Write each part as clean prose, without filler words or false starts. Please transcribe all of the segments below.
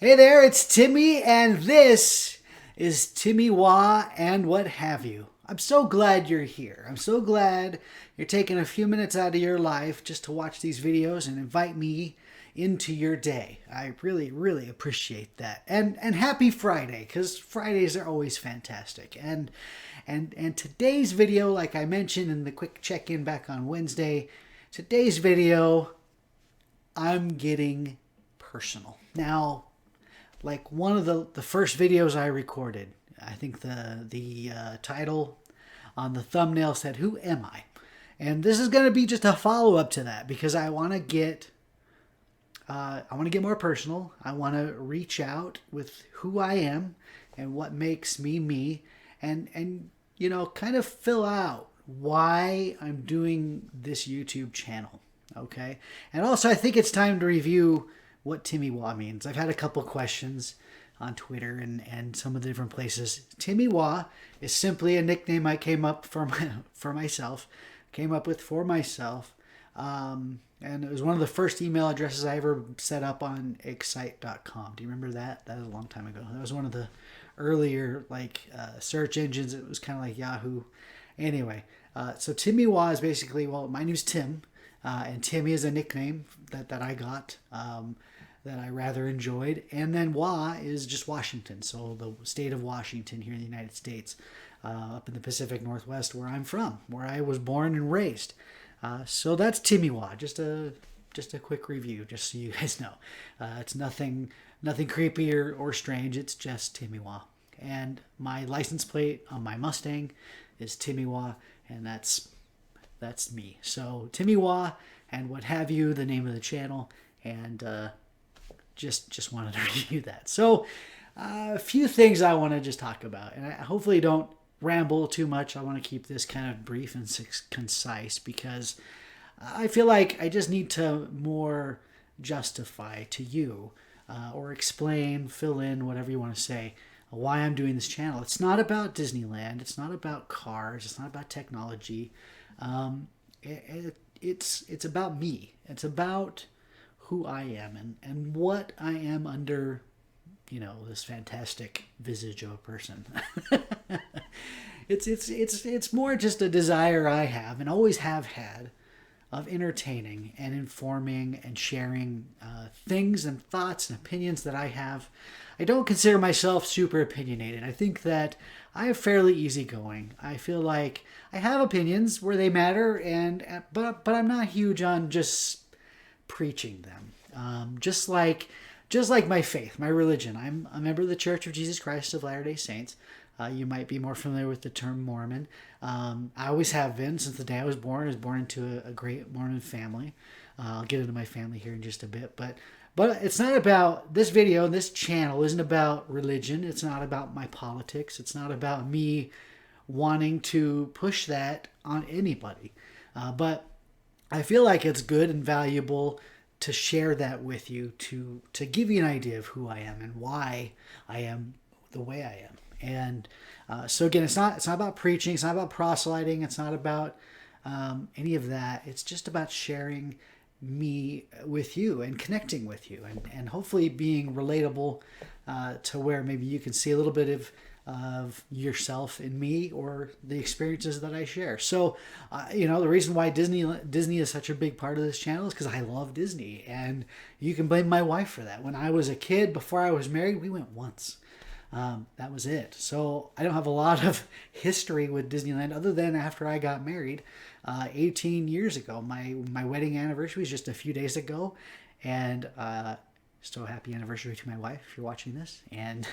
Hey there, it's Timmy, and this is TimmyWA and what have you. I'm so glad you're here. I'm so glad you're taking a few minutes out of your life just to watch these videos and invite me into your day. I really, really appreciate that. And happy Friday, because Fridays are always fantastic. And today's video, like I mentioned in the quick check-in back on Wednesday, today's video, I'm getting personal. Now, like one of the first videos I recorded, I think the title on the thumbnail said, "Who am I?" And this is going to be just a follow-up to that because I want to get more personal. I want to reach out with who I am and what makes me me, and kind of fill out why I'm doing this YouTube channel. Okay, and also I think it's time to review what TimmyWA means. I've had a couple questions on Twitter and some of the different places. TimmyWA is simply a nickname I came up for myself. And it was one of the first email addresses I ever set up on excite.com. Do you remember that? That was a long time ago. That was one of the earlier search engines. It was kind of like Yahoo. Anyway, so TimmyWA is basically, well, my name's Tim. And Timmy is a nickname that I got that I rather enjoyed. And then WA is just Washington. So the state of Washington here in the United States, up in the Pacific Northwest where I'm from, where I was born and raised. So that's TimmyWA. Just a quick review, just so you guys know. It's nothing creepy or strange. It's just TimmyWA. And my license plate on my Mustang is TimmyWA, and that's me. So TimmyWA and what have you, the name of the channel, and just wanted to review that. So a few things I want to just talk about, and I hopefully don't ramble too much. I want to keep this kind of brief and concise because I feel like I just need to more justify to you or explain, fill in, whatever you want to say, why I'm doing this channel. It's not about Disneyland. It's not about cars. It's not about technology. It's about me. It's about who I am and what I am under, this fantastic visage of a person. It's more just a desire I have and always have had of entertaining and informing and sharing things and thoughts and opinions that I have. I don't consider myself super opinionated. I think that I am fairly easygoing. I feel like I have opinions where they matter, but I'm not huge on just preaching them. Just like my faith, my religion. I'm a member of the Church of Jesus Christ of Latter-day Saints. You might be more familiar with the term Mormon. I always have been since the day I was born. I was born into a great Mormon family. I'll get into my family here in just a bit, but it's not about this video. This channel isn't about religion. It's not about my politics. It's not about me wanting to push that on anybody. But I feel like it's good and valuable to share that with you, to give you an idea of who I am and why I am the way I am. And so again, it's not about preaching. It's not about proselyting. It's not about any of that. It's just about sharing me with you and connecting with you and hopefully being relatable to where maybe you can see a little bit of yourself in me or the experiences that I share. So, the reason why Disney is such a big part of this channel is because I love Disney, and you can blame my wife for that. When I was a kid, before I was married, we went once. That was it. So I don't have a lot of history with Disneyland other than after I got married 18 years ago. My wedding anniversary was just a few days ago, and so happy anniversary to my wife if you're watching this, and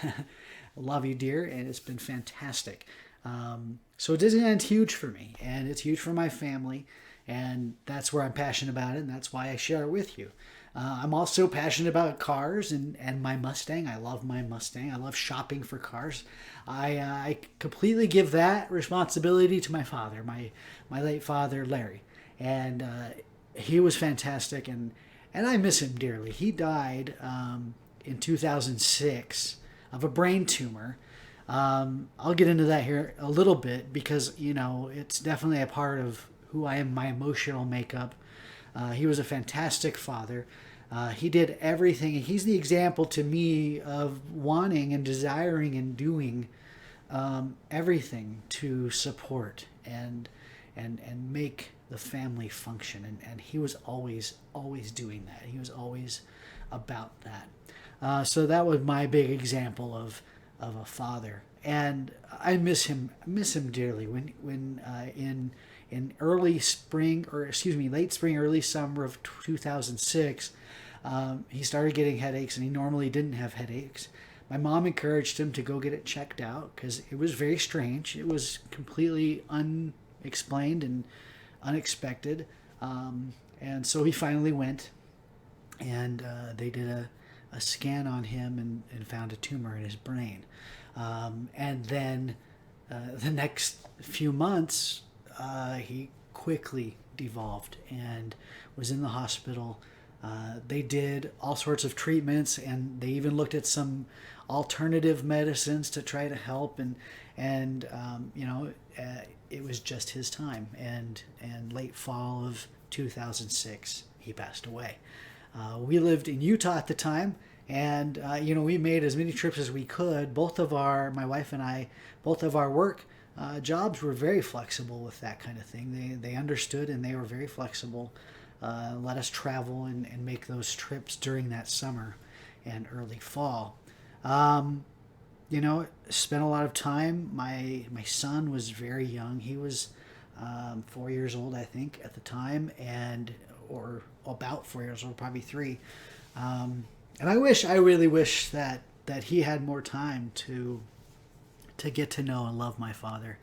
love you, dear, and it's been fantastic. So Disneyland's huge for me, and it's huge for my family, and that's where I'm passionate about it, and that's why I share it with you. I'm also passionate about cars and my Mustang. I love my Mustang. I love shopping for cars. I completely give that responsibility to my father, my late father, Larry. And he was fantastic, and I miss him dearly. He died in 2006 of a brain tumor. I'll get into that here a little bit because, it's definitely a part of who I am, my emotional makeup. He was a fantastic father. He did everything. He's the example to me of wanting and desiring and doing everything to support and make the family function. And he was always doing that. He was always about that. So that was my big example of a father, and I miss him dearly. When in early spring, or excuse me, late spring, early summer of 2006, he started getting headaches, and he normally didn't have headaches. My mom encouraged him to go get it checked out because it was very strange. It was completely unexplained and unexpected, and so he finally went, and they did a scan on him and found a tumor in his brain. And then the next few months, he quickly devolved and was in the hospital. They did all sorts of treatments, and they even looked at some alternative medicines to try to help. And it was just his time. And late fall of 2006, he passed away. We lived in Utah at the time, and we made as many trips as we could. My wife and I, both of our work jobs were very flexible with that kind of thing. They understood, and they were very flexible. Let us travel and make those trips during that summer and early fall. Spent a lot of time. My son was very young. He was 4 years old, I think, at the time, or about 4 years old, probably 3. And I really wish that he had more time to get to know and love my father.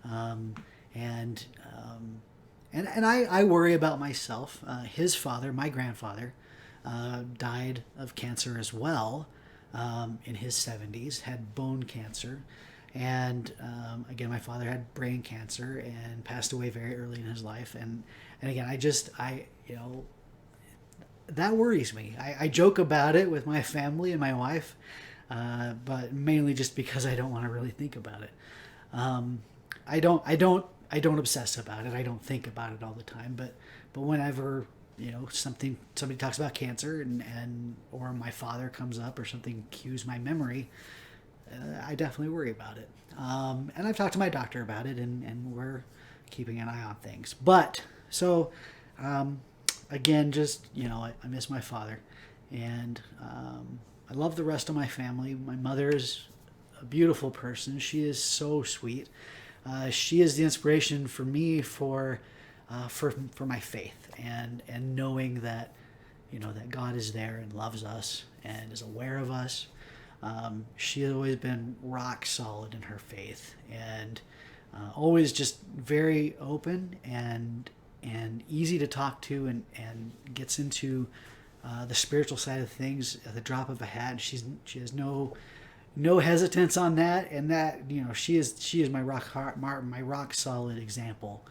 And I worry about myself. His father, my grandfather, died of cancer as well in his 70s, had bone cancer. And again, my father had brain cancer and passed away very early in his life. And again, that worries me. I joke about it with my family and my wife, but mainly just because I don't want to really think about it. I don't obsess about it. I don't think about it all the time. But whenever somebody talks about cancer or my father comes up or something cues my memory, I definitely worry about it. And I've talked to my doctor about it, and we're keeping an eye on things. But so. Again, just, I miss my father, and I love the rest of my family. My mother is a beautiful person. She is so sweet. She is the inspiration for me for my faith and knowing that, that God is there and loves us and is aware of us. She has always been rock solid in her faith, and always just very open and easy to talk to, and gets into the spiritual side of things at the drop of a hat. She has no hesitance on that, and that she is my rock solid example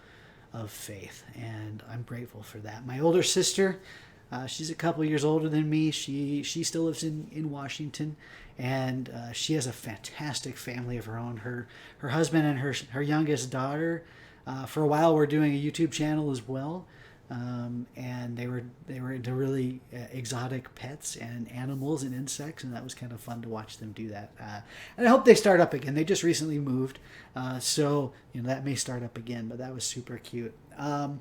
of faith, and I'm grateful for that. My older sister, she's a couple years older than me. She still lives in Washington, and she has a fantastic family of her own. Her husband and her youngest daughter. For a while, we're doing a YouTube channel as well, and they were into really exotic pets and animals and insects, and that was kind of fun to watch them do that. And I hope they start up again. They just recently moved, so that may start up again. But that was super cute. And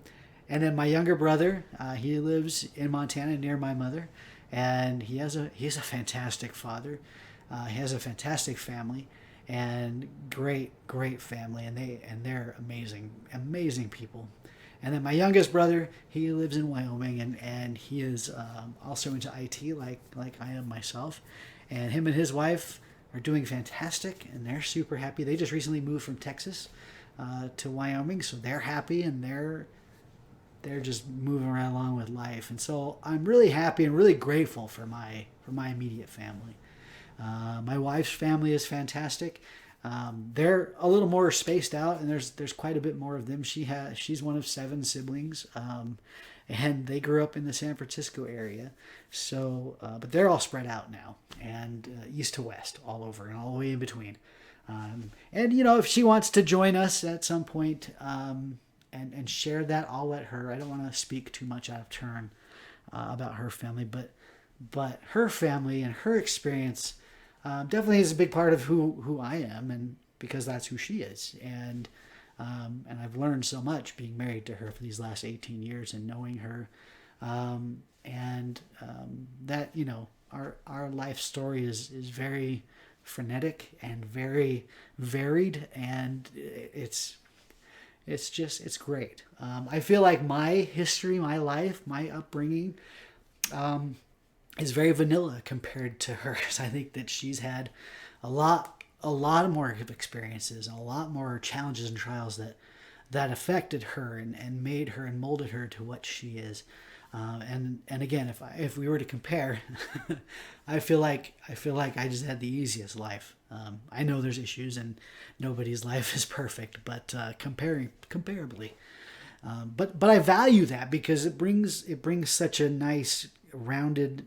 then my younger brother, he lives in Montana near my mother, and he's a fantastic father. He has a fantastic family. And great family, and they're amazing people. And then my youngest brother, he lives in Wyoming, and he is also into IT like I am myself. And him and his wife are doing fantastic, and they're super happy. They just recently moved from Texas to Wyoming, so they're happy, and they're just moving right along with life. And so I'm really happy and really grateful for my immediate family. My wife's family is fantastic. They're a little more spaced out, and there's quite a bit more of them. She's one of 7 siblings, and they grew up in the San Francisco area. So, but they're all spread out now, and east to west, all over, and all the way in between. And if she wants to join us at some point and share that, I'll let her. I don't want to speak too much out of turn. about her family, but her family and her experience definitely is a big part of who I am, and because that's who she is. And I've learned so much being married to her for these last 18 years and knowing her. That, you know, our life story is very frenetic and very varied, and it's great. I feel like my history, my life, my upbringing is very vanilla compared to hers. I think that she's had a lot more experiences and a lot more challenges and trials that affected her and made her and molded her to what she is. And again, if we were to compare, I feel like I just had the easiest life. I know there's issues and nobody's life is perfect, but comparably, but I value that because it brings such a nice rounded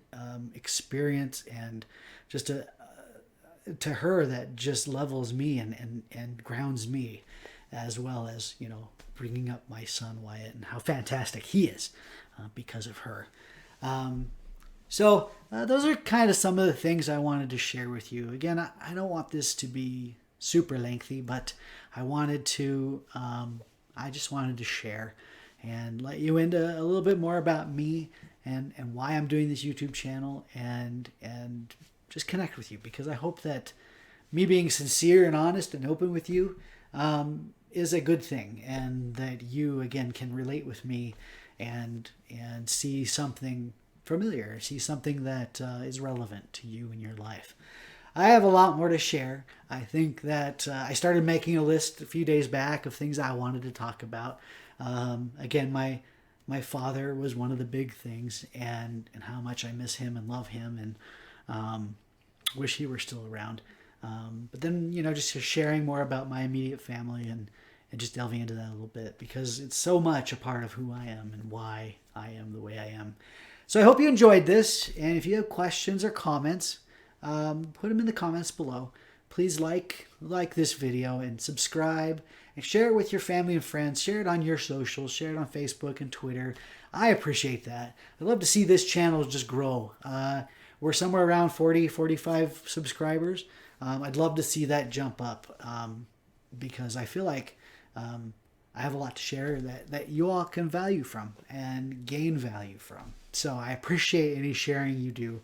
experience, and just to her that just levels me and grounds me, as well as, you know, bringing up my son Wyatt and how fantastic he is because of her. So those are kind of some of the things I wanted to share with you. Again, I don't want this to be super lengthy, but I just wanted to share and let you into a little bit more about me and why I'm doing this YouTube channel, and just connect with you, because I hope that me being sincere and honest and open with you is a good thing, and that you again can relate with me and see something familiar, see something that is relevant to you in your life. I have a lot more to share. I think that I started making a list a few days back of things I wanted to talk about. Again, my father was one of the big things, and how much I miss him and love him, and wish he were still around. But then, you know, just sharing more about my immediate family and just delving into that a little bit, because it's so much a part of who I am and why I am the way I am. So I hope you enjoyed this, and if you have questions or comments, put them in the comments below. Please like this video and subscribe, and share it with your family and friends. Share it on your socials. Share it on Facebook and Twitter. I appreciate that. I'd love to see this channel just grow. We're somewhere around 40, 45 subscribers. I'd love to see that jump up, because I feel like I have a lot to share that you all can value from and gain value from. So I appreciate any sharing you do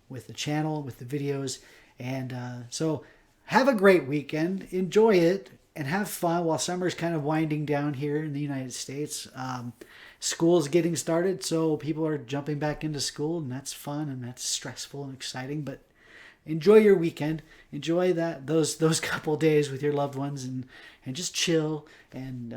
with the channel, with the videos. And so have a great weekend. Enjoy it and have fun while summer's kind of winding down here in the United States. School's getting started, so people are jumping back into school, and that's fun and that's stressful and exciting. But enjoy your weekend. Enjoy those couple days with your loved ones, and just chill and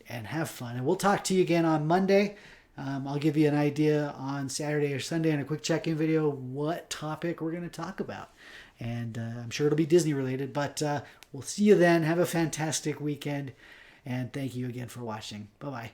have fun. And we'll talk to you again on Monday. I'll give you an idea on Saturday or Sunday in a quick check-in video what topic we're going to talk about. And I'm sure it'll be Disney related, but we'll see you then. Have a fantastic weekend, and thank you again for watching. Bye-bye.